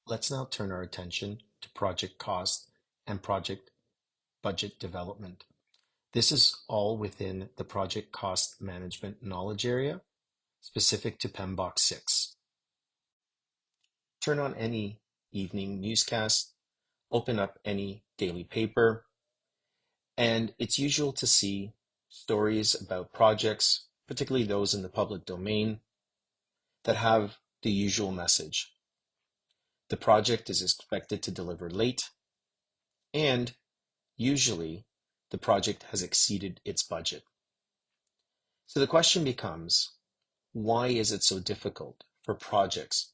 Let's now turn our attention to project cost and project budget development. This is all within the project cost management knowledge area specific to PMBOK 6. Turn on any evening newscast, open up any daily paper, and it's usual to see stories about projects, particularly those in the public domain, that have the usual message. The project is expected to deliver late, and usually the project has exceeded its budget. So the question becomes, why is it so difficult for projects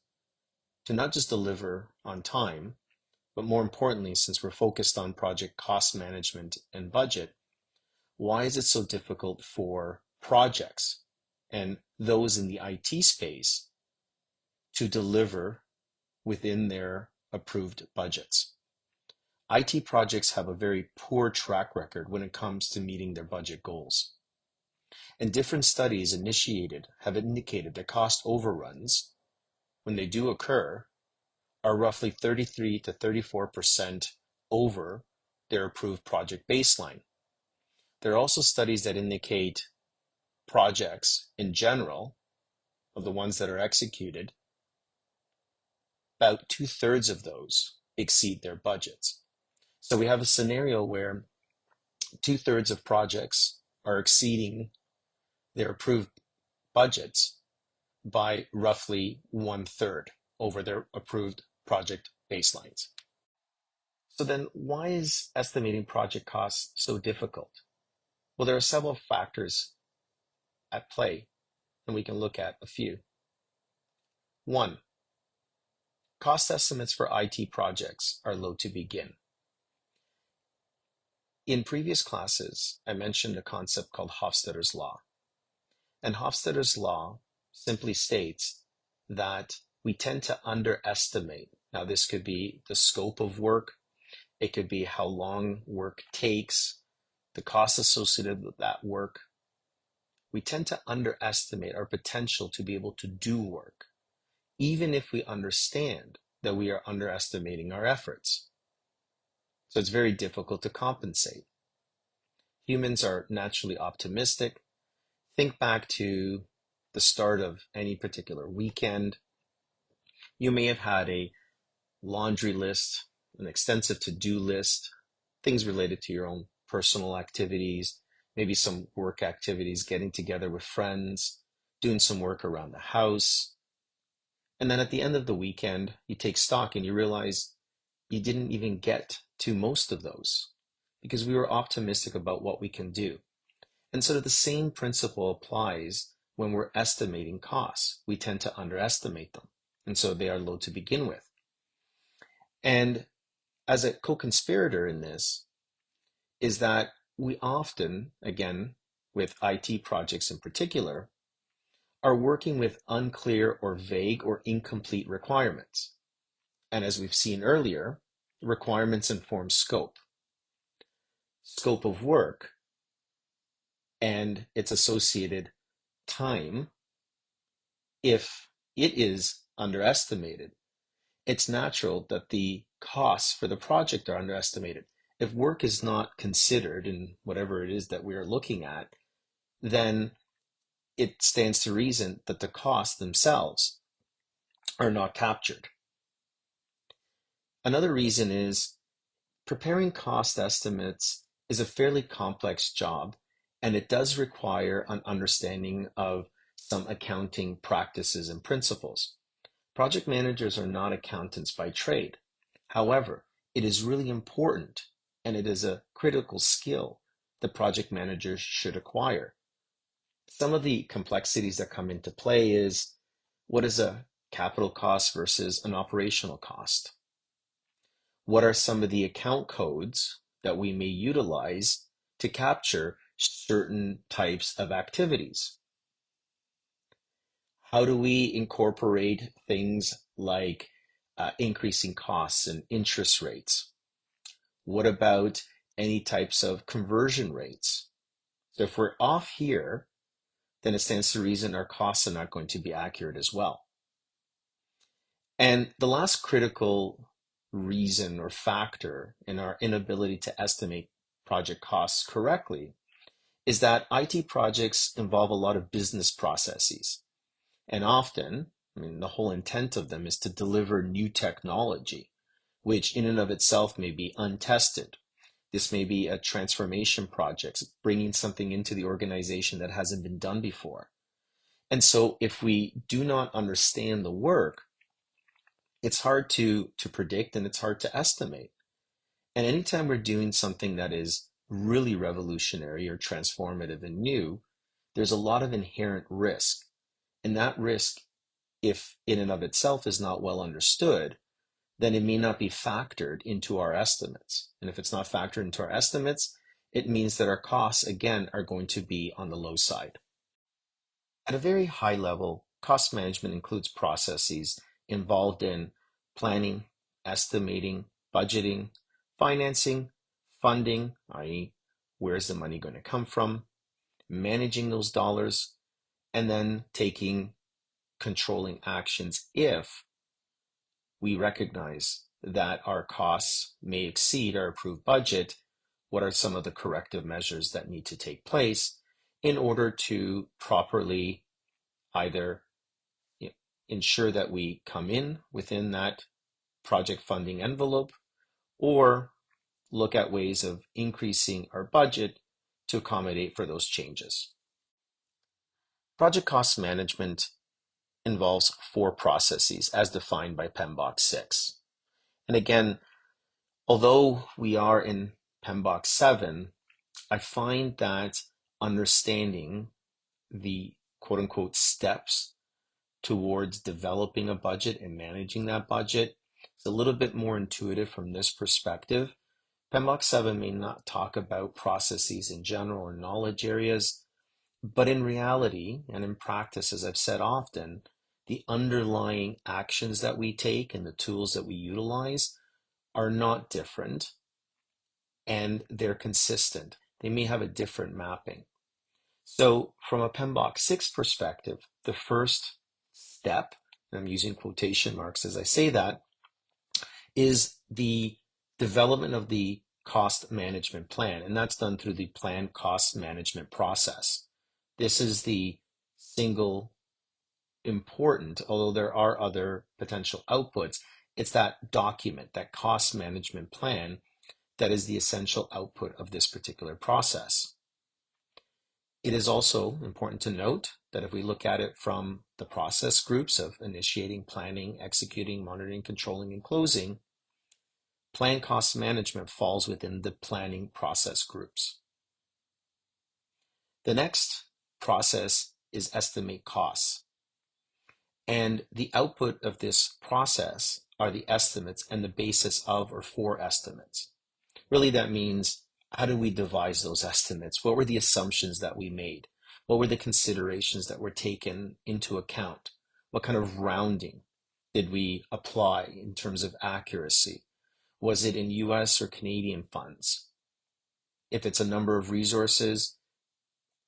to not just deliver on time, but more importantly, since we're focused on project cost management and budget, why is it so difficult for projects and those in the IT space to deliver within their approved budgets? IT projects have a very poor track record when it comes to meeting their budget goals. And different studies initiated have indicated that cost overruns, when they do occur, are roughly 33 to 34% over their approved project baseline. There are also studies that indicate projects in general, of the ones that are executed, about 2/3 of those exceed their budgets. So we have a scenario where 2/3 of projects are exceeding their approved budgets by roughly 1/3 over their approved project baselines. So then why is estimating project costs so difficult? Well, there are several factors at play, and we can look at a few. One, cost estimates for IT projects are low to begin. In previous classes, I mentioned a concept called Hofstadter's Law. And Hofstadter's Law simply states that we tend to underestimate. Now, this could be the scope of work, it could be how long work takes, the costs associated with that work. We tend to underestimate our potential to be able to do work, even if we understand that we are underestimating our efforts. So it's very difficult to compensate. Humans are naturally optimistic. Think back to the start of any particular weekend. You may have had a laundry list, an extensive to-do list, things related to your own personal activities, maybe some work activities, getting together with friends, doing some work around the house. And then at the end of the weekend, you take stock and you realize you didn't even get to most of those because we were optimistic about what we can do. And so the same principle applies when we're estimating costs. We tend to underestimate them. And so they are low to begin with. And as a co-conspirator in this is that we often, again, with IT projects in particular, are working with unclear or vague or incomplete requirements. And as we've seen earlier, requirements inform scope. Scope of work and its associated time, if it is underestimated, it's natural that the costs for the project are underestimated. If work is not considered in whatever it is that we are looking at, then it stands to reason that the costs themselves are not captured. Another reason is preparing cost estimates is a fairly complex job, and it does require an understanding of some accounting practices and principles. Project managers are not accountants by trade. However, it is really important, and it is a critical skill that project managers should acquire. Some of the complexities that come into play is, what is a capital cost versus an operational cost? What are some of the account codes that we may utilize to capture certain types of activities? How do we incorporate things like increasing costs and interest rates? What about any types of conversion rates? So if we're off here, then it stands to reason our costs are not going to be accurate as well. And the last critical reason or factor in our inability to estimate project costs correctly is that IT projects involve a lot of business processes. And often, I mean, the whole intent of them is to deliver new technology, which in and of itself may be untested. This may be a transformation project, bringing something into the organization that hasn't been done before. And so if we do not understand the work, it's hard to predict and it's hard to estimate. And anytime we're doing something that is really revolutionary or transformative and new, there's a lot of inherent risk. And that risk, if in and of itself is not well understood, then it may not be factored into our estimates. And if it's not factored into our estimates, it means that our costs, again, are going to be on the low side. At a very high level, cost management includes processes involved in planning, estimating, budgeting, financing, funding, i.e., where's the money going to come from, managing those dollars, and then taking controlling actions if we recognize that our costs may exceed our approved budget. What are some of the corrective measures that need to take place in order to properly either ensure that we come in within that project funding envelope or look at ways of increasing our budget to accommodate for those changes. Project cost management involves four processes as defined by PMBOK 6. And again, although we are in PMBOK 7, I find that understanding the quote unquote steps towards developing a budget and managing that budget is a little bit more intuitive from this perspective. PMBOK 7 may not talk about processes in general or knowledge areas, but in reality and in practice, as I've said often, the underlying actions that we take and the tools that we utilize are not different and they're consistent. They may have a different mapping. So from a PMBOK 6 perspective, the first step, and I'm using quotation marks as I say that, is the development of the cost management plan. And that's done through the plan cost management process. This is the single important, although there are other potential outputs, it's that document, that cost management plan, that is the essential output of this particular process. It is also important to note that if we look at it from the process groups of initiating, planning, executing, monitoring, controlling, and closing, plan cost management falls within the planning process groups. The next process is estimate costs. And the output of this process are the estimates and the basis of or for estimates. Really, that means how do we devise those estimates? What were the assumptions that we made? What were the considerations that were taken into account? What kind of rounding did we apply in terms of accuracy? Was it in US or Canadian funds? If it's a number of resources,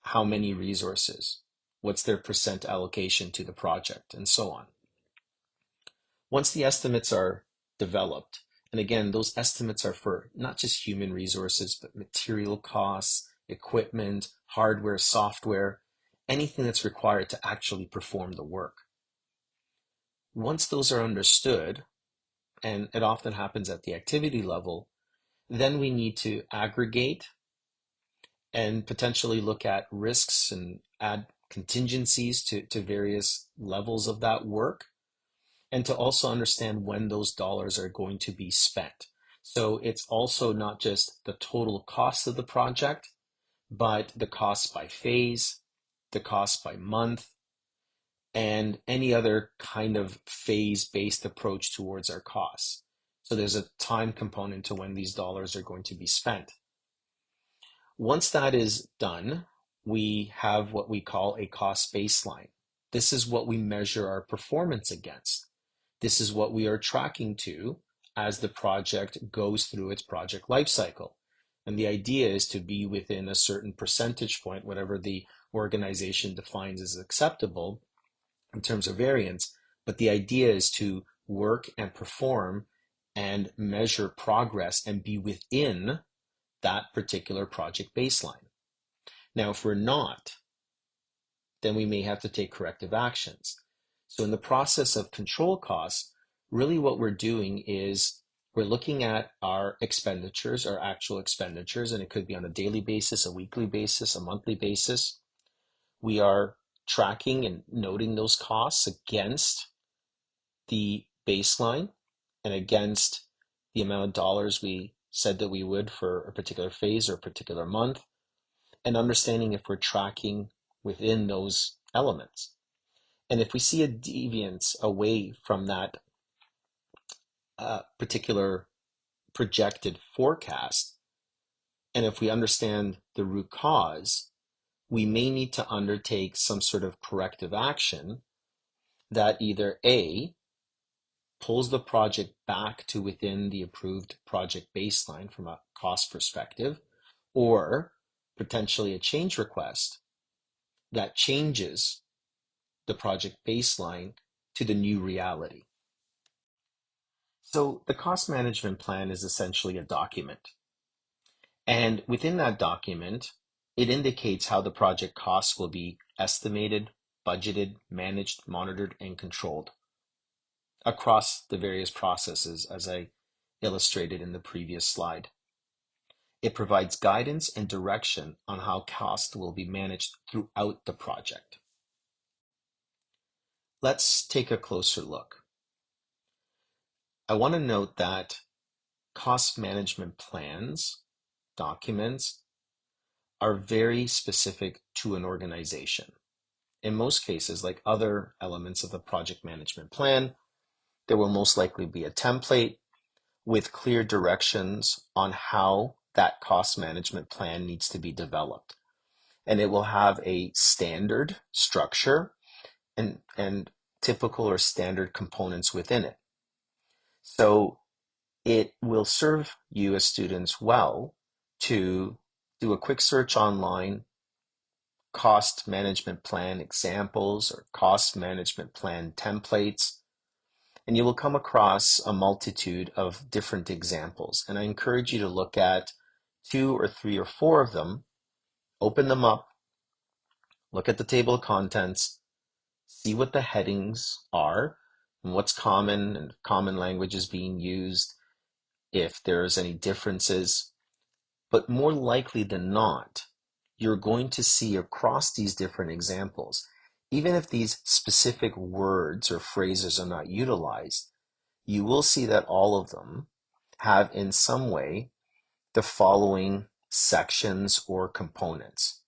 how many resources? What's their percent allocation to the project, and so on. Once the estimates are developed, and again, those estimates are for not just human resources, but material costs, equipment, hardware, software, anything that's required to actually perform the work. Once those are understood, and it often happens at the activity level, then we need to aggregate and potentially look at risks and add contingencies to various levels of that work, and to also understand when those dollars are going to be spent. So it's also not just the total cost of the project, but the cost by phase, the cost by month, and any other kind of phase-based approach towards our costs. So there's a time component to when these dollars are going to be spent. Once that is done, we have what we call a cost baseline. This is what we measure our performance against. This is what we are tracking to as the project goes through its project lifecycle. And the idea is to be within a certain percentage point, whatever the organization defines as acceptable in terms of variance. But the idea is to work and perform and measure progress and be within that particular project baseline. Now, if we're not, then we may have to take corrective actions. So in the process of control costs, really what we're doing is we're looking at our expenditures, our actual expenditures, and it could be on a daily basis, a weekly basis, a monthly basis. We are tracking and noting those costs against the baseline and against the amount of dollars we said that we would for a particular phase or a particular month, and understanding if we're tracking within those elements. And if we see a deviance away from that particular projected forecast, and if we understand the root cause, we may need to undertake some sort of corrective action that either A, pulls the project back to within the approved project baseline from a cost perspective, or potentially a change request that changes the project baseline to the new reality. So the cost management plan is essentially a document. And within that document, it indicates how the project costs will be estimated, budgeted, managed, monitored, and controlled across the various processes as I illustrated in the previous slide. It provides guidance and direction on how cost will be managed throughout the project. Let's take a closer look. I want to note that cost management plans, documents, are very specific to an organization. In most cases, like other elements of the project management plan, there will most likely be a template with clear directions on how that cost management plan needs to be developed. And it will have a standard structure and typical or standard components within it. So it will serve you as students well to do a quick search online, cost management plan examples or cost management plan templates, and you will come across a multitude of different examples. And I encourage you to look at 2 or 3 or 4 of them, open them up, look at the table of contents, see what the headings are, and what's common and common language is being used, if there's any differences. But more likely than not, you're going to see across these different examples, even if these specific words or phrases are not utilized, you will see that all of them have in some way the following sections or components: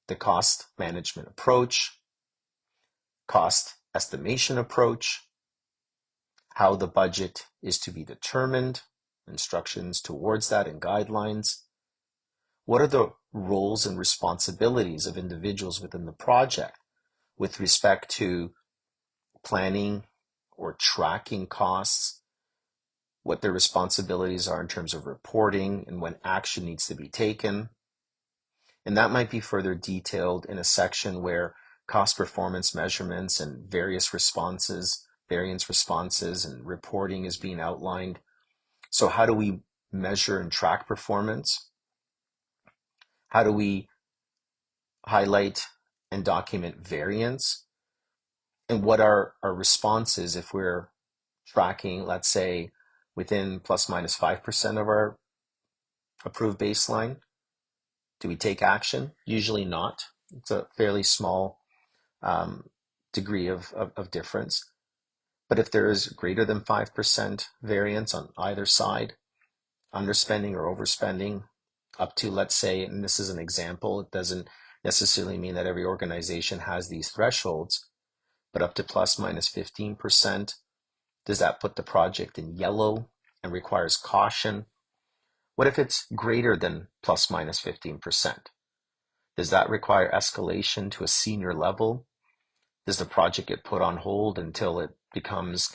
the cost management approach, cost estimation approach, how the budget is to be determined, instructions towards that and guidelines. What are the roles and responsibilities of individuals within the project with respect to planning or tracking costs, what their responsibilities are in terms of reporting and when action needs to be taken. And that might be further detailed in a section where cost performance measurements and variance responses and reporting is being outlined. So how do we measure and track performance? How do we highlight and document variance? And what are our responses if we're tracking, let's say, within plus minus 5% of our approved baseline? Do we take action? Usually not. It's a fairly small degree of difference. But if there is greater than 5% variance on either side, underspending or overspending, up to, let's say, and this is an example, it doesn't necessarily mean that every organization has these thresholds, but up to plus minus 15%, does that put the project in yellow and requires caution? What if it's greater than plus minus 15%? Does that require escalation to a senior level? Does the project get put on hold until it becomes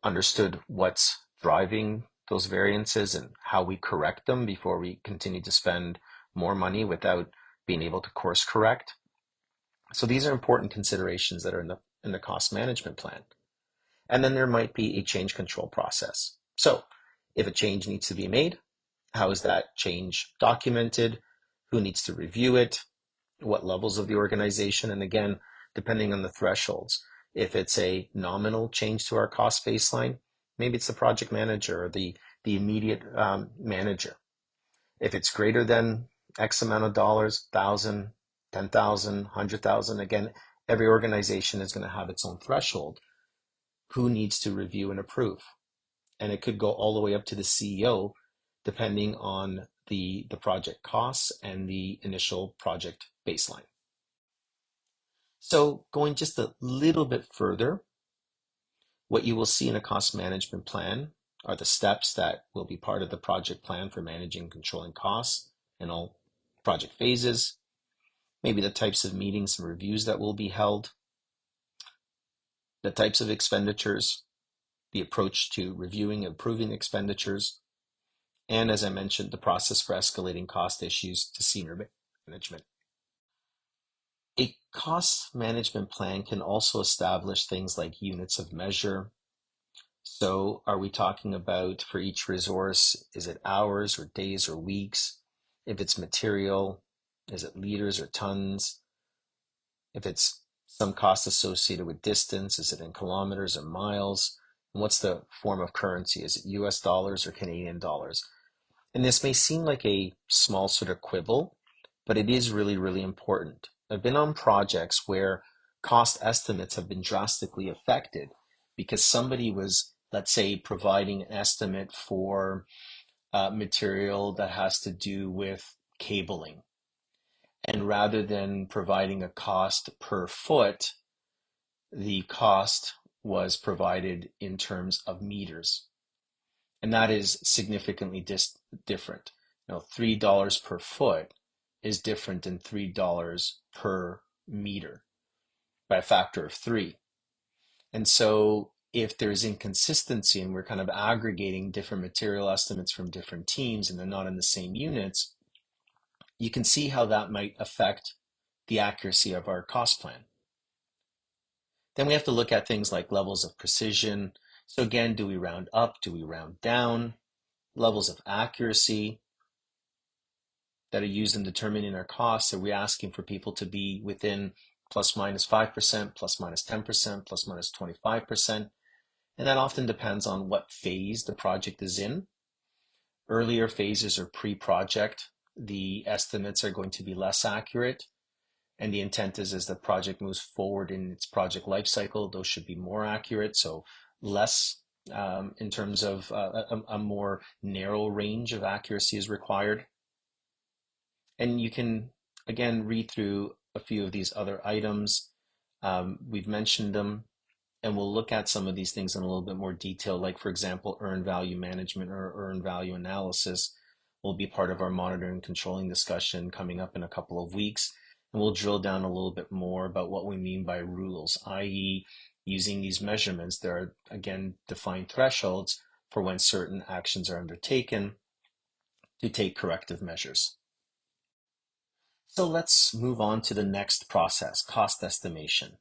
understood what's driving those variances and how we correct them before we continue to spend more money without being able to course correct? So these are important considerations that are in the cost management plan. And then there might be a change control process. So if a change needs to be made, how is that change documented? Who needs to review it? What levels of the organization? And again, depending on the thresholds, if it's a nominal change to our cost baseline, maybe it's the project manager or the immediate manager. If it's greater than X amount of dollars, 1,000, 10,000, 100,000, again, every organization is going to have its own threshold. Who needs to review and approve? And it could go all the way up to the CEO, depending on the project costs and the initial project baseline. So going just a little bit further, what you will see in a cost management plan are the steps that will be part of the project plan for managing and controlling costs in all project phases, maybe the types of meetings and reviews that will be held, the types of expenditures, the approach to reviewing and approving expenditures, and as I mentioned, the process for escalating cost issues to senior management. A cost management plan can also establish things like units of measure. So are we talking about for each resource, is it hours or days or weeks? If it's material, is it liters or tons? If it's some cost associated with distance, is it in kilometers or miles? And what's the form of currency? Is it US dollars or Canadian dollars? And this may seem like a small sort of quibble, but it is really, really important. I've been on projects where cost estimates have been drastically affected because somebody was, let's say, providing an estimate for material that has to do with cabling. And rather than providing a cost per foot, the cost was provided in terms of meters. And that is significantly different. Now, $3 per foot is different than $3 per meter by a factor of 3. And so if there's inconsistency and we're kind of aggregating different material estimates from different teams and they're not in the same units, you can see how that might affect the accuracy of our cost plan. Then we have to look at things like levels of precision. So again, do we round up? Do we round down? Levels of accuracy that are used in determining our costs. Are we asking for people to be within plus minus 5%, plus minus 10%, plus minus 25%? And that often depends on what phase the project is in. Earlier phases or pre-project, the estimates are going to be less accurate. And the intent is as the project moves forward in its project life cycle, those should be more accurate. So less in terms of a more narrow range of accuracy is required. And you can, again, read through a few of these other items. We've mentioned them, and we'll look at some of these things in a little bit more detail, like, for example, earned value management or earned value analysis will be part of our monitoring and controlling discussion coming up in a couple of weeks. And we'll drill down a little bit more about what we mean by rules, i.e., using these measurements, there are, again, defined thresholds for when certain actions are undertaken to take corrective measures. So let's move on to the next process, cost estimation.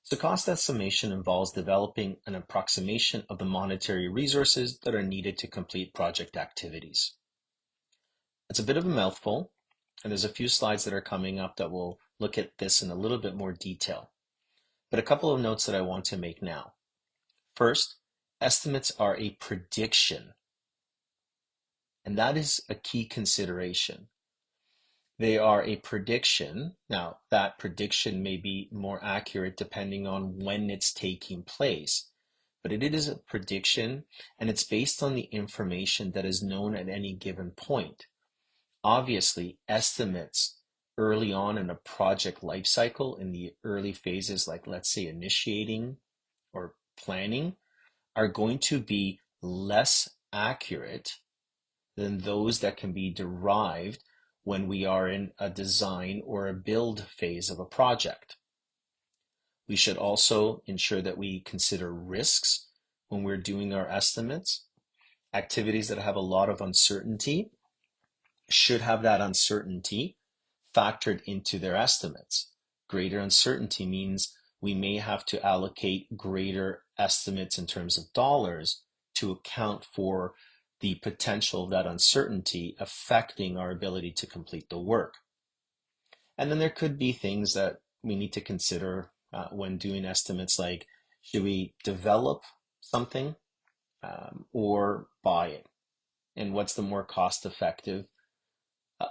So cost estimation involves developing an approximation of the monetary resources that are needed to complete project activities. It's a bit of a mouthful, and there's a few slides that are coming up that will look at this in a little bit more detail. But a couple of notes that I want to make now. First, estimates are a prediction, and that is a key consideration. They are a prediction. Now, that prediction may be more accurate depending on when it's taking place, but it is a prediction and it's based on the information that is known at any given point. Obviously, estimates early on in a project life cycle, in the early phases, like let's say initiating or planning, are going to be less accurate than those that can be derived when we are in a design or a build phase of a project. We should also ensure that we consider risks when we're doing our estimates. Activities that have a lot of uncertainty should have that uncertainty factored into their estimates. Greater uncertainty means we may have to allocate greater estimates in terms of dollars to account for the potential of that uncertainty affecting our ability to complete the work. And then there could be things that we need to consider when doing estimates, like should we develop something or buy it? And what's the more cost effective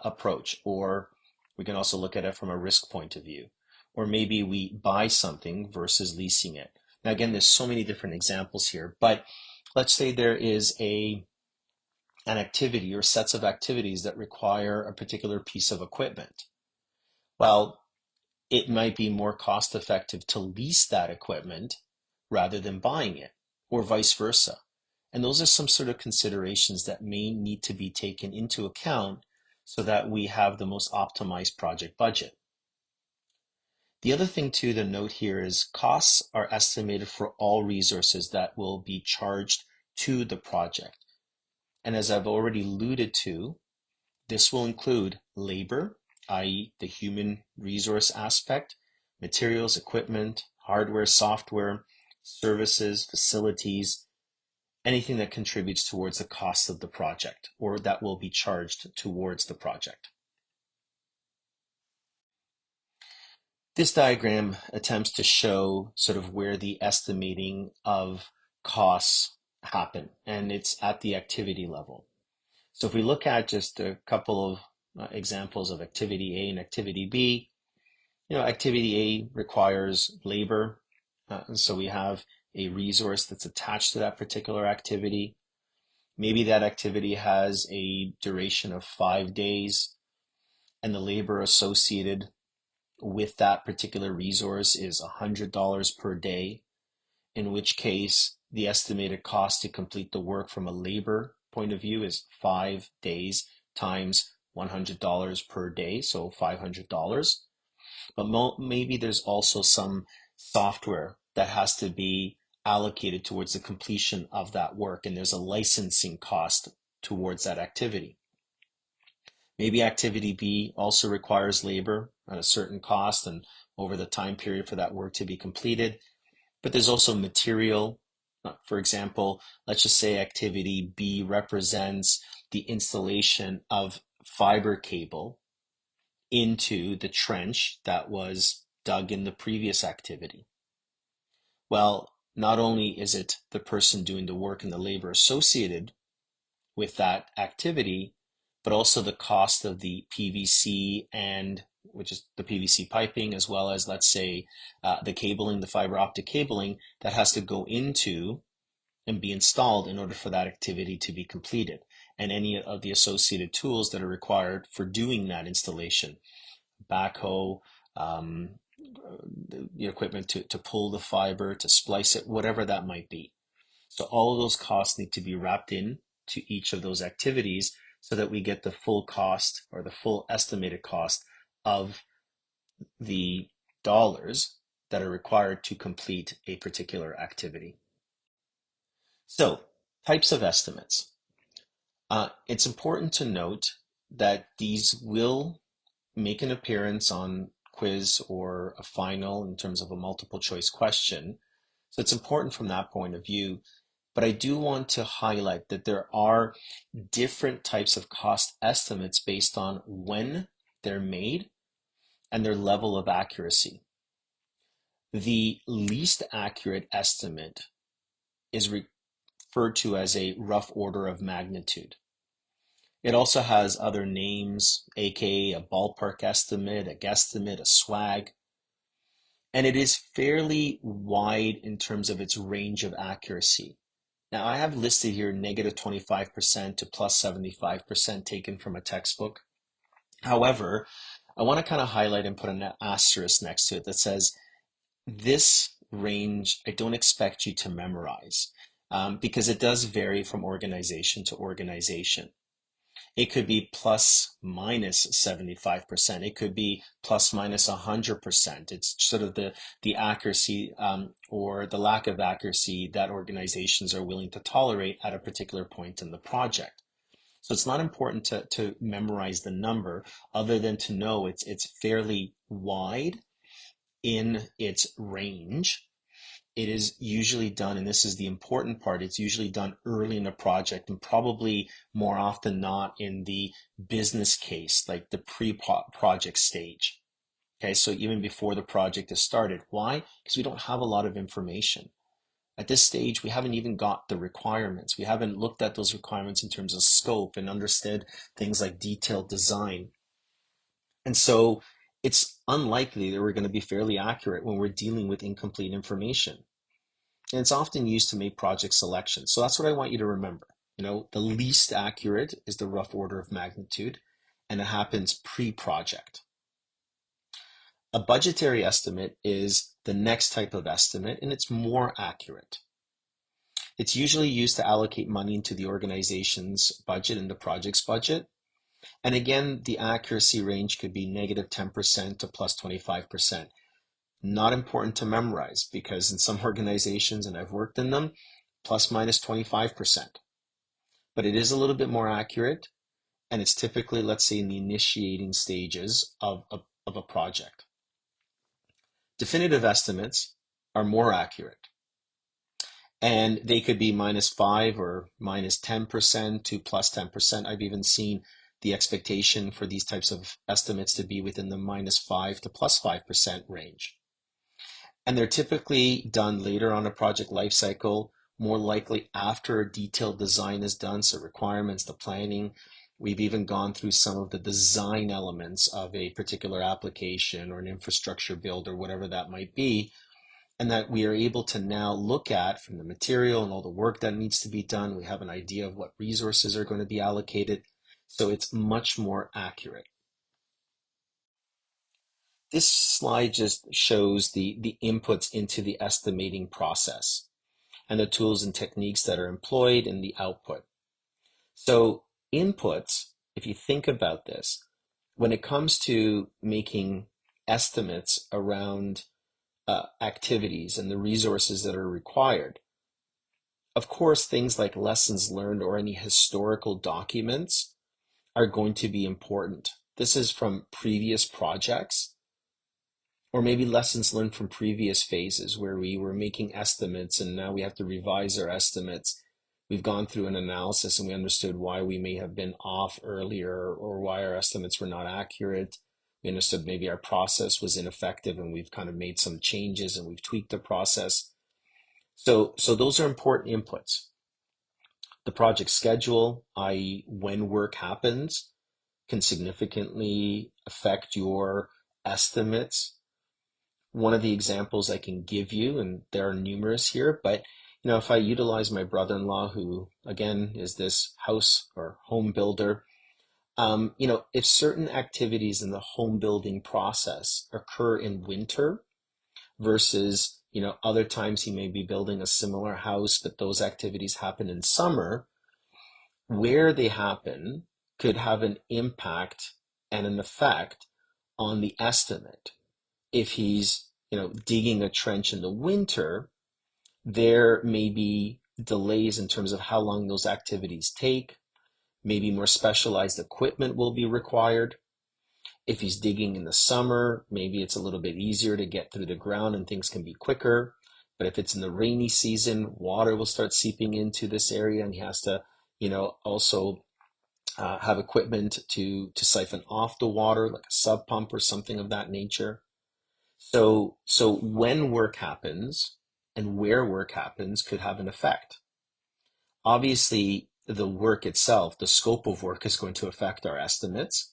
approach? Or we can also look at it from a risk point of view. Or maybe we buy something versus leasing it. Now, again, there's so many different examples here, but let's say there is an activity or sets of activities that require a particular piece of equipment. Well, it might be more cost effective to lease that equipment rather than buying it, or vice versa. And those are some sort of considerations that may need to be taken into account so that we have the most optimized project budget. The other thing too to note here is costs are estimated for all resources that will be charged to the project. And as I've already alluded to, this will include labor, i.e. the human resource aspect, materials, equipment, hardware, software, services, facilities, anything that contributes towards the cost of the project or that will be charged towards the project. This diagram attempts to show sort of where the estimating of costs happen, and it's at the activity level. So if we look at just a couple of examples of activity A and activity B, activity A requires labor. And so we have a resource that's attached to that particular activity. Maybe that activity has a duration of 5 days, and the labor associated with that particular resource is $100 per day, in which case the estimated cost to complete the work from a labor point of view is 5 days times $100 per day, so $500. But maybe there's also some software that has to be allocated towards the completion of that work, and there's a licensing cost towards that activity. Maybe activity B also requires labor at a certain cost and over the time period for that work to be completed. But there's also material. For example, let's just say activity B represents the installation of fiber cable into the trench that was dug in the previous activity. Well, not only is it the person doing the work and the labor associated with that activity, but also the cost of the PVC which is the PVC piping, as well as, let's say, the cabling, the fiber optic cabling that has to go into and be installed in order for that activity to be completed, and any of the associated tools that are required for doing that installation, backhoe, the equipment to pull the fiber, to splice it, whatever that might be. So all of those costs need to be wrapped in to each of those activities so that we get the full cost or the full estimated cost of the dollars that are required to complete a particular activity. So, types of estimates. It's important to note that these will make an appearance on quiz or a final in terms of a multiple choice question. So it's important from that point of view. But I do want to highlight that there are different types of cost estimates based on when they're made and their level of accuracy. The least accurate estimate is referred to as a rough order of magnitude. It also has other names, aka a ballpark estimate, a guesstimate, a swag, and it is fairly wide in terms of its range of accuracy. Now, I have listed here negative 25% to plus 75% taken from a textbook. However, I want to kind of highlight and put an asterisk next to it that says, this range, I don't expect you to memorize because it does vary from organization to organization. It could be plus minus 75%. It could be plus minus 100%. It's sort of the accuracy or the lack of accuracy that organizations are willing to tolerate at a particular point in the project. So it's not important to memorize the number other than to know it's fairly wide in its range, it is usually done, and this is the important part, it's usually done early in the project and probably more often not in the business case, like the pre-project stage. Okay, so even before the project is started. Why? Because we don't have a lot of information. At this stage, we haven't even got the requirements. We haven't looked at those requirements in terms of scope and understood things like detailed design. And so it's unlikely that we're going to be fairly accurate when we're dealing with incomplete information. And it's often used to make project selections. So that's what I want you to remember. The least accurate is the rough order of magnitude, and it happens pre-project. A budgetary estimate is the next type of estimate, and it's more accurate. It's usually used to allocate money into the organization's budget and the project's budget. And again, the accuracy range could be -10% to +25%. Not important to memorize because in some organizations, and I've worked in them, ±25%. But it is a little bit more accurate, and it's typically, let's say, in the initiating stages of a project. Definitive estimates are more accurate, and they could be -5 or -10% to +10%. I've even seen the expectation for these types of estimates to be within the -5 to +5% range. And they're typically done later on a project lifecycle, more likely after a detailed design is done, so requirements, the planning. We've even gone through some of the design elements of a particular application or an infrastructure build or whatever that might be, and that we are able to now look at from the material and all the work that needs to be done. We have an idea of what resources are going to be allocated, so it's much more accurate. This slide just shows the inputs into the estimating process and the tools and techniques that are employed and the output. So inputs, if you think about this, when it comes to making estimates around activities and the resources that are required, of course, things like lessons learned or any historical documents are going to be important. This is from previous projects, or maybe lessons learned from previous phases where we were making estimates and now we have to revise our estimates. We've gone through an analysis and we understood why we may have been off earlier or why our estimates were not accurate. We understood maybe our process was ineffective and we've kind of made some changes and we've tweaked the process. So those are important inputs. The project schedule, i.e. when work happens, can significantly affect your estimates. One of the examples I can give you, and there are numerous here, but if I utilize my brother-in-law, who again is this house or home builder, if certain activities in the home building process occur in winter versus, other times he may be building a similar house, but those activities happen in summer, where they happen could have an impact and an effect on the estimate. If he's, digging a trench in the winter, there may be delays in terms of how long those activities take. Maybe more specialized equipment will be required. If he's digging in the summer, maybe it's a little bit easier to get through the ground and things can be quicker. But if it's in the rainy season, water will start seeping into this area and he has to, also have equipment to siphon off the water, like a sub pump or something of that nature. So when work happens and where work happens could have an effect. Obviously, the work itself, the scope of work is going to affect our estimates.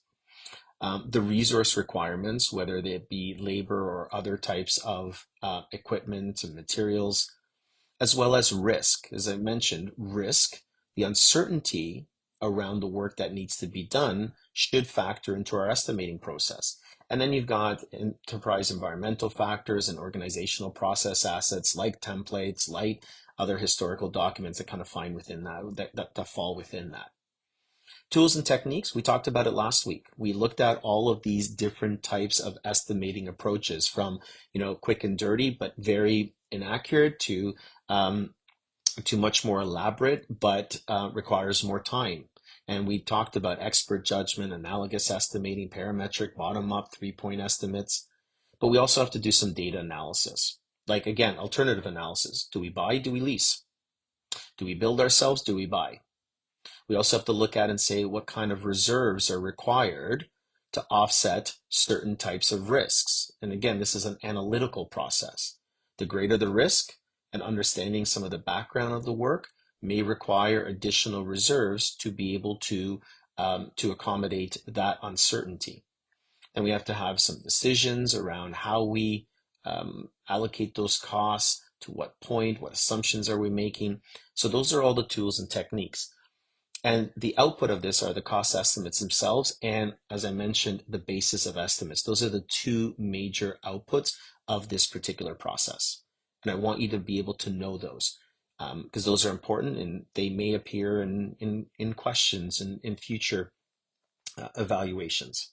The resource requirements, whether they be labor or other types of equipment and materials, as well as risk. As I mentioned, risk, the uncertainty around the work that needs to be done should factor into our estimating process. And then you've got enterprise environmental factors and organizational process assets like templates, like other historical documents that kind of find within that fall within that. Tools and techniques, we talked about it last week. We looked at all of these different types of estimating approaches from, quick and dirty, but very inaccurate to much more elaborate, but requires more time. And we talked about expert judgment, analogous estimating, parametric, bottom-up, 3-point estimates. But we also have to do some data analysis. Like again, alternative analysis. Do we buy? Do we lease? Do we build ourselves? Do we buy? We also have to look at and say what kind of reserves are required to offset certain types of risks. And again, this is an analytical process. The greater the risk and understanding some of the background of the work may require additional reserves to be able to accommodate that uncertainty. And we have to have some decisions around how we allocate those costs, to what point, what assumptions are we making. So those are all the tools and techniques. And the output of this are the cost estimates themselves. And as I mentioned, the basis of estimates. Those are the two major outputs of this particular process. And I want you to be able to know those because those are important and they may appear in questions and in future evaluations.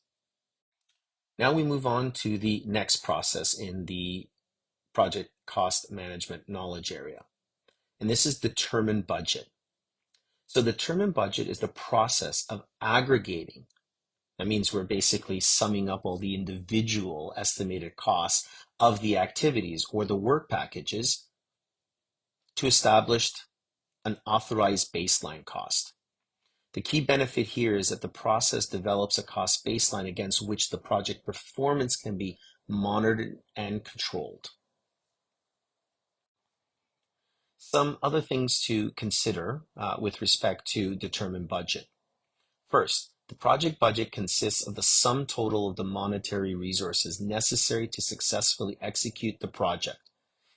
Now we move on to the next process in the project cost management knowledge area. And this is determine budget. So determine budget is the process of aggregating. That means we're basically summing up all the individual estimated costs of the activities or the work packages to establish an authorized baseline cost. The key benefit here is that the process develops a cost baseline against which the project performance can be monitored and controlled. Some other things to consider with respect to determine budget. First, the project budget consists of the sum total of the monetary resources necessary to successfully execute the project.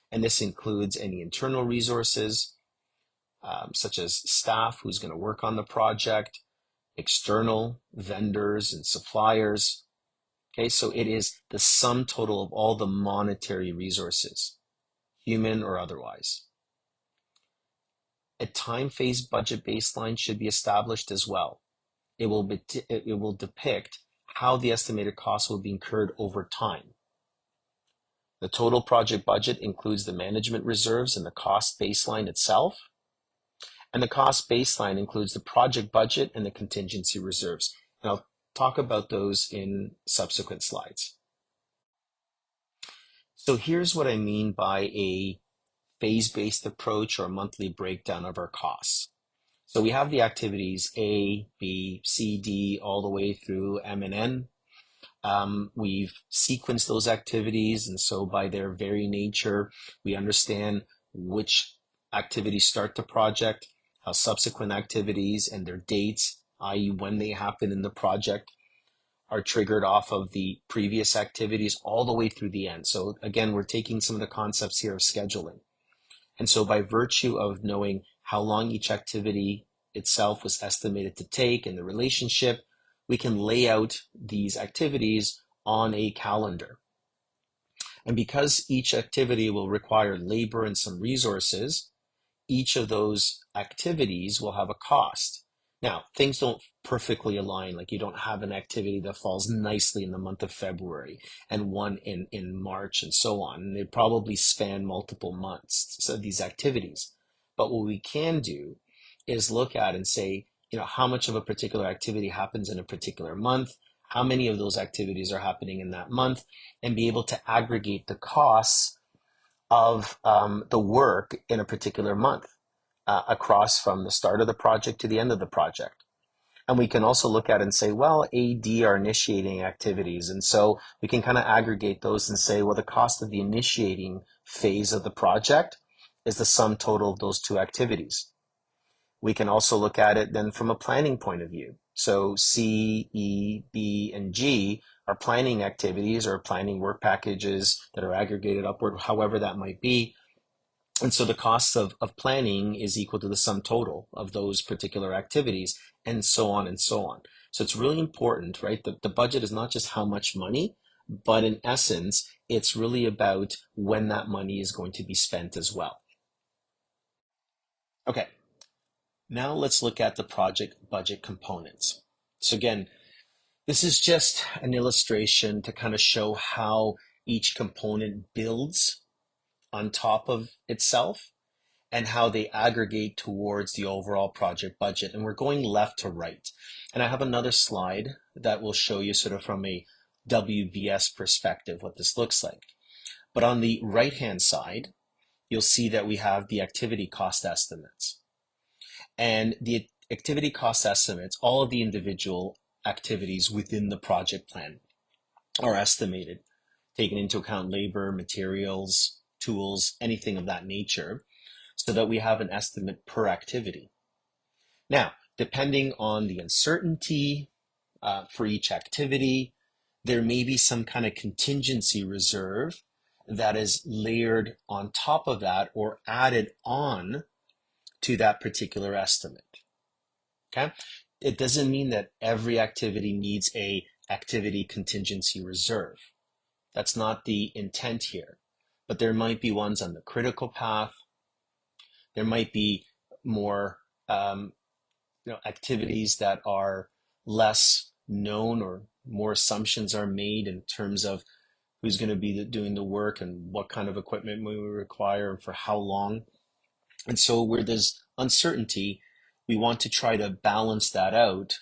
And this includes any internal resources, such as staff who's going to work on the project, external vendors and suppliers. Okay, so it is the sum total of all the monetary resources, human or otherwise. A time-phase budget baseline should be established as well. It will depict how the estimated costs will be incurred over time. The total project budget includes the management reserves and the cost baseline itself. And the cost baseline includes the project budget and the contingency reserves. And I'll talk about those in subsequent slides. So here's what I mean by a phase-based approach or a monthly breakdown of our costs. So we have the activities A, B, C, D, all the way through M and N. We've sequenced those activities, and so by their very nature, we understand which activities start the project, how subsequent activities and their dates, i.e. when they happen in the project, are triggered off of the previous activities all the way through the end. So again, we're taking some of the concepts here of scheduling. And so by virtue of knowing how long each activity itself was estimated to take and the relationship, we can lay out these activities on a calendar. And because each activity will require labor and some resources, each of those activities will have a cost. Now, things don't perfectly align, like you don't have an activity that falls nicely in the month of February and one in March and so on. And they probably span multiple months, so these activities. But what we can do is look at and say, how much of a particular activity happens in a particular month, how many of those activities are happening in that month, and be able to aggregate the costs of the work in a particular month across from the start of the project to the end of the project. And we can also look at and say, well, A, D are initiating activities. And so we can kind of aggregate those and say, well, the cost of the initiating phase of the project is the sum total of those two activities. We can also look at it then from a planning point of view. So C, E, B, and G are planning activities or planning work packages that are aggregated upward, however that might be. And so the cost of planning is equal to the sum total of those particular activities, and so on and so on. So it's really important, right? The budget is not just how much money, but in essence, it's really about when that money is going to be spent as well. Okay, now let's look at the project budget components. So again, this is just an illustration to kind of show how each component builds on top of itself and how they aggregate towards the overall project budget. And we're going left to right. And I have another slide that will show you sort of from a WBS perspective, what this looks like. But on the right-hand side, you'll see that we have the activity cost estimates. And the activity cost estimates, all of the individual activities within the project plan are estimated, taking into account labor, materials, tools, anything of that nature, so that we have an estimate per activity. Now, depending on the uncertainty for each activity, there may be some kind of contingency reserve that is layered on top of that or added on to that particular estimate. Okay? It doesn't mean that every activity needs a activity contingency reserve. That's not the intent here. But there might be ones on the critical path. There might be more activities that are less known, or more assumptions are made in terms of who's going to be doing the work and what kind of equipment we require and for how long. And so where there's uncertainty, we want to try to balance that out,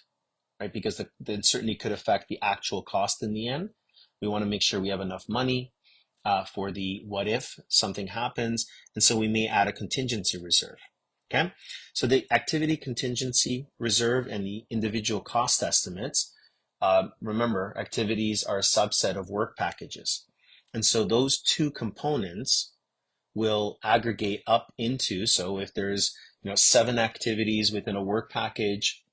right? Because the uncertainty could affect the actual cost in the end. We want to make sure we have enough money for the what if something happens. And so we may add a contingency reserve. Okay, so the activity contingency reserve and the individual cost estimates, remember, activities are a subset of work packages. And so those two components will aggregate up into, so if there's 7 activities within a work package,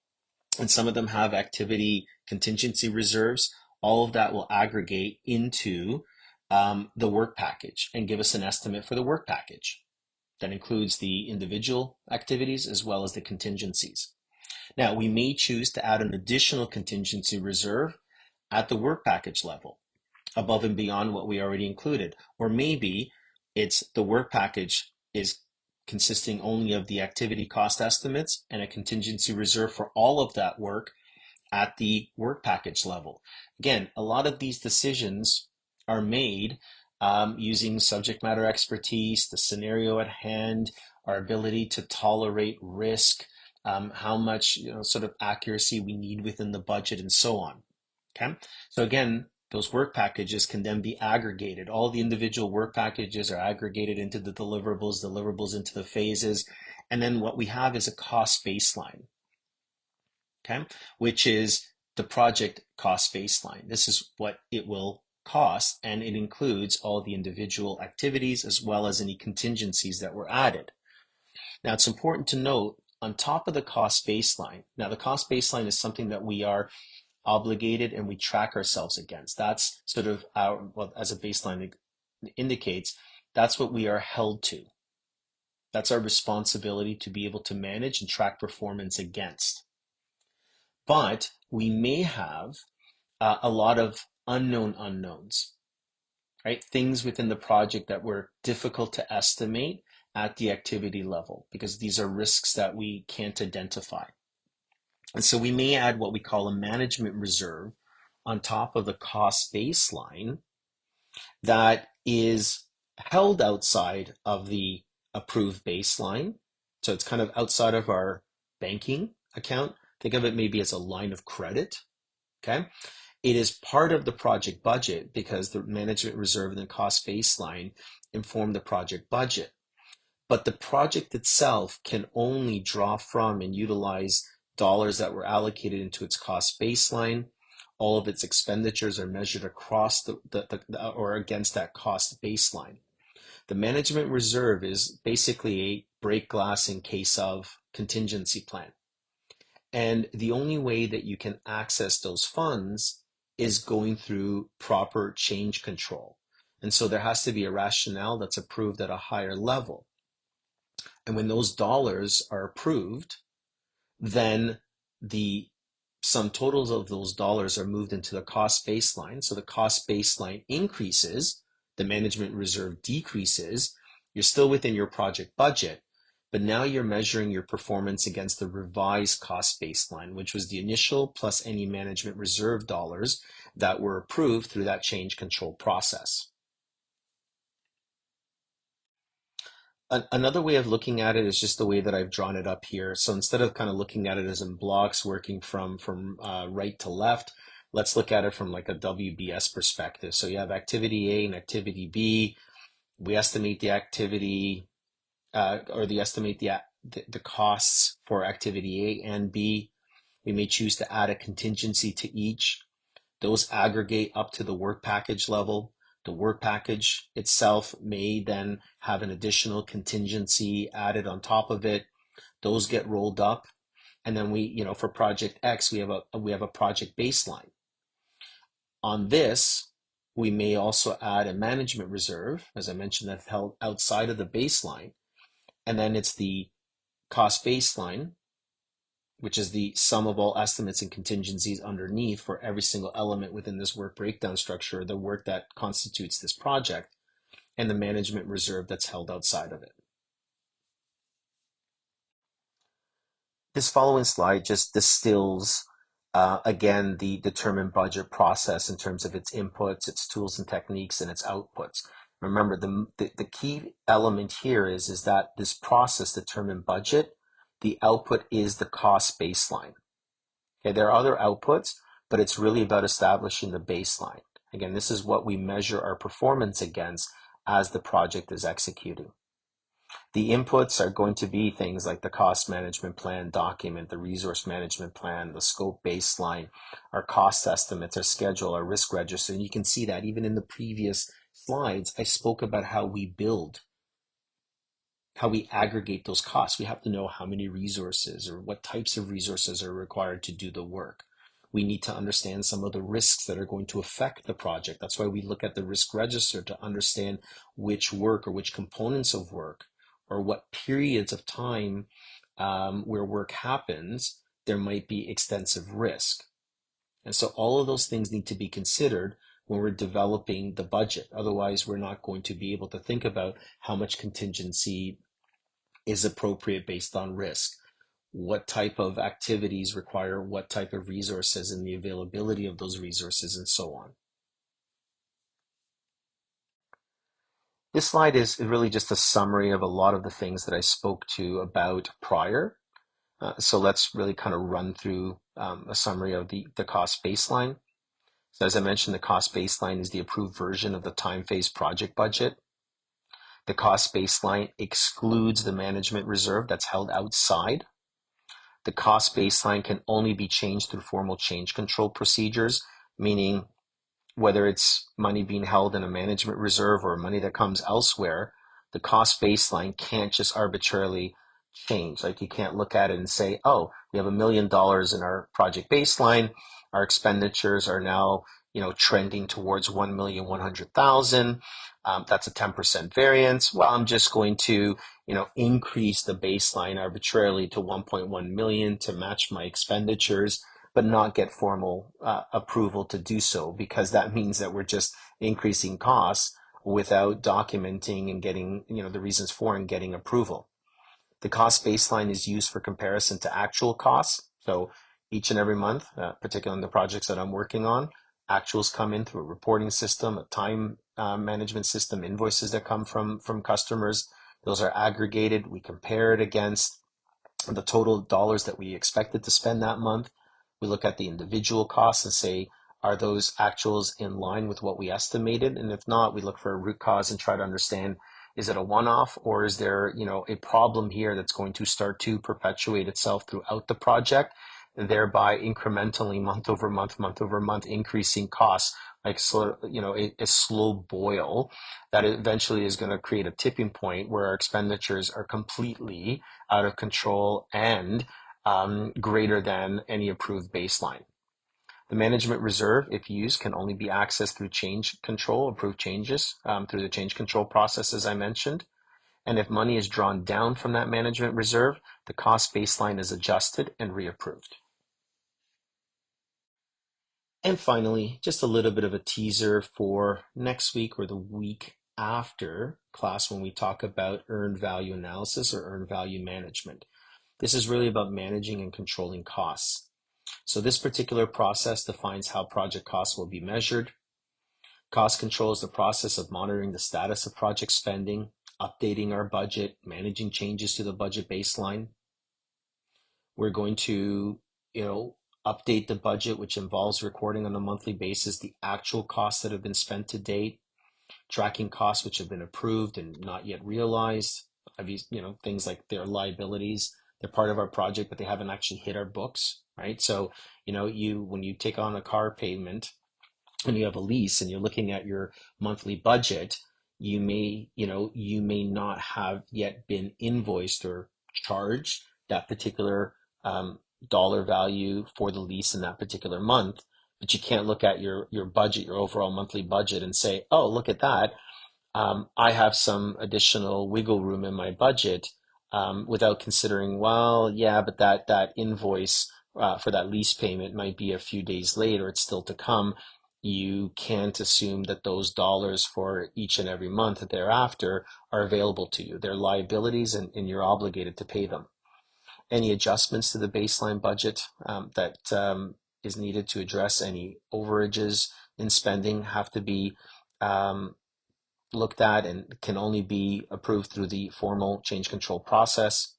and some of them have activity contingency reserves, all of that will aggregate into the work package and give us an estimate for the work package. That includes the individual activities as well as the contingencies. Now, we may choose to add an additional contingency reserve at the work package level, above and beyond what we already included. Or maybe it's the work package is consisting only of the activity cost estimates and a contingency reserve for all of that work at the work package level. Again, a lot of these decisions are made using subject matter expertise, the scenario at hand, our ability to tolerate risk, how much sort of accuracy we need within the budget, and so on. Okay, so again, those work packages can then be aggregated. All the individual work packages are aggregated into the deliverables into the phases, and then what we have is a cost baseline. Okay, which is the project cost baseline. This is what it will cost, and it includes all the individual activities as well as any contingencies that were added. Now, it's important to note, on top of the cost baseline, now the cost baseline is something that we are obligated and we track ourselves against. That's sort of our, well, as a baseline indicates, that's what we are held to. That's our responsibility to be able to manage and track performance against. But we may have a lot of unknown unknowns, right? Things within the project that were difficult to estimate at the activity level, because these are risks that we can't identify. And so we may add what we call a management reserve on top of the cost baseline that is held outside of the approved baseline. So it's kind of outside of our banking account. Think of it maybe as a line of credit. Okay. It is part of the project budget because the management reserve and the cost baseline inform the project budget. But the project itself can only draw from and utilize dollars that were allocated into its cost baseline. All of its expenditures are measured across or against that cost baseline. The management reserve is basically a break glass in case of contingency plan. And the only way that you can access those funds is going through proper change control. And so there has to be a rationale that's approved at a higher level. And when those dollars are approved, then the sum totals of those dollars are moved into the cost baseline. So the cost baseline increases, the management reserve decreases. You're still within your project budget, but now you're measuring your performance against the revised cost baseline, which was the initial plus any management reserve dollars that were approved through that change control process. Another way of looking at it is just the way that I've drawn it up here. So instead of kind of looking at it as in blocks working from right to left, let's look at it from like a WBS perspective. So you have activity A and activity B. We estimate the activity or the estimate the costs for activity A and B. We may choose to add a contingency to each. Those aggregate up to the work package level. The work package itself may then have an additional contingency added on top of it. Those get rolled up. And then for project X, we have a project baseline. On this, we may also add a management reserve, as I mentioned, that's held outside of the baseline. And then it's the cost baseline, which is the sum of all estimates and contingencies underneath for every single element within this work breakdown structure, the work that constitutes this project, and the management reserve that's held outside of it. This following slide just distills, again, the determined budget process in terms of its inputs, its tools and techniques, and its outputs. Remember, the key element here is that this process, determined budget, the output is the cost baseline. Okay, there are other outputs, but it's really about establishing the baseline. Again, this is what we measure our performance against as the project is executing. The inputs are going to be things like the cost management plan document, the resource management plan, the scope baseline, our cost estimates, our schedule, our risk register. And you can see that even in the previous slides, I spoke about how we build, how we aggregate those costs. We have to know how many resources or what types of resources are required to do the work. We need to understand some of the risks that are going to affect the project. That's why we look at the risk register to understand which work or which components of work or what periods of time where work happens, there might be extensive risk. And so all of those things need to be considered when we're developing the budget. Otherwise, we're not going to be able to think about how much contingency is appropriate based on risk. What type of activities require what type of resources and the availability of those resources and so on. This slide is really just a summary of a lot of the things that I spoke to about prior. So let's really kind of run through a summary of the cost baseline. So as I mentioned, the cost baseline is the approved version of the time phase project budget. The cost baseline excludes the management reserve that's held outside. The cost baseline can only be changed through formal change control procedures, meaning whether it's money being held in a management reserve or money that comes elsewhere, the cost baseline can't just arbitrarily change. Like you can't look at it and say, oh, we have $1 million in our project baseline. Our expenditures are now, trending towards 1,100,000. That's a 10% variance. Well, I'm just going to, increase the baseline arbitrarily to 1.1 million to match my expenditures, but not get formal approval to do so, because that means that we're just increasing costs without documenting and getting, the reasons for and getting approval. The cost baseline is used for comparison to actual costs. So each and every month, particularly on the projects that I'm working on, actuals come in through a reporting system, a time management system, invoices that come from customers. Those are aggregated. We compare it against the total dollars that we expected to spend that month. We look at the individual costs and say, are those actuals in line with what we estimated? And if not, we look for a root cause and try to understand, is it a one-off, or is there, a problem here that's going to start to perpetuate itself throughout the project, and thereby incrementally month over month increasing costs, like a slow boil that eventually is going to create a tipping point where our expenditures are completely out of control and greater than any approved baseline. The management reserve, if used, can only be accessed through change control, approved changes through the change control process, as I mentioned. And if money is drawn down from that management reserve, the cost baseline is adjusted and reapproved. And finally, just a little bit of a teaser for next week or the week after class when we talk about earned value analysis or earned value management. This is really about managing and controlling costs. So this particular process defines how project costs will be measured. Cost control is the process of monitoring the status of project spending, updating our budget, managing changes to the budget baseline. We're going to, update the budget, which involves recording on a monthly basis the actual costs that have been spent to date, tracking costs which have been approved and not yet realized. Things like their liabilities. They're part of our project, but they haven't actually hit our books, right? So, when you take on a car payment, when you have a lease and you're looking at your monthly budget, you may not have yet been invoiced or charged that particular dollar value for the lease in that particular month. But you can't look at your budget, your overall monthly budget, and say, oh, look at that. I have some additional wiggle room in my budget, without considering, well, yeah, but that invoice for that lease payment might be a few days late or it's still to come. You can't assume that those dollars for each and every month thereafter are available to you. They're liabilities, and you're obligated to pay them. Any adjustments to the baseline budget that is needed to address any overages in spending have to be looked at and can only be approved through the formal change control process.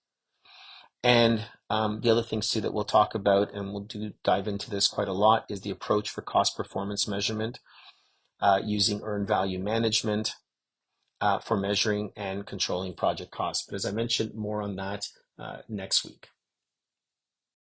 And the other things too that we'll talk about, and we'll dive into this quite a lot, is the approach for cost performance measurement using earned value management for measuring and controlling project costs. But as I mentioned, more on that next week.